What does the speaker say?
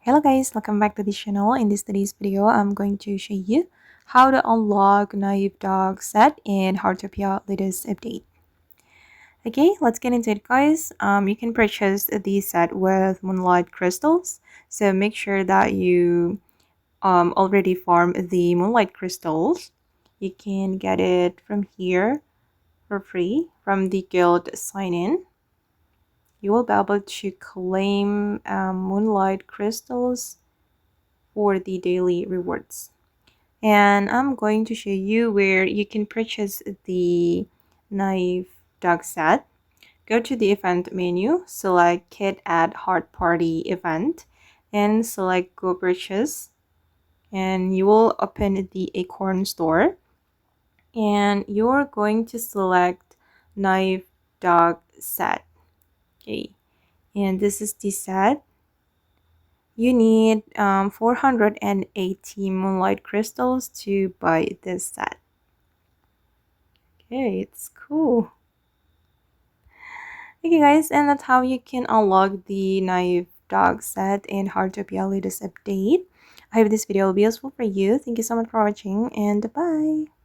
Hello guys, welcome back to the channel. In today's video, I'm going to show you how to unlock Naive Dog set in Heartopia latest update. Okay, let's get into it guys. You can purchase the set with Moonlight crystals. So make sure that you already farm the Moonlight crystals. You can get it from here for free from the guild sign-in. You will be able to claim Moonlight crystals for the daily rewards, and I'm going to show you where you can purchase the Naive Dog set. Go to the event menu, select Kit at Heart Party event, and select Go Purchase, and you will open the Acorn store, and you're going to select Naive Dog set. Okay, and this is the set. You need 480 Moonlight crystals to buy this set. Okay, it's cool. Okay guys, and that's how you can unlock the Naive Dog set in Heartopia latest update. I hope this video will be useful for you. Thank you so much for watching, and bye!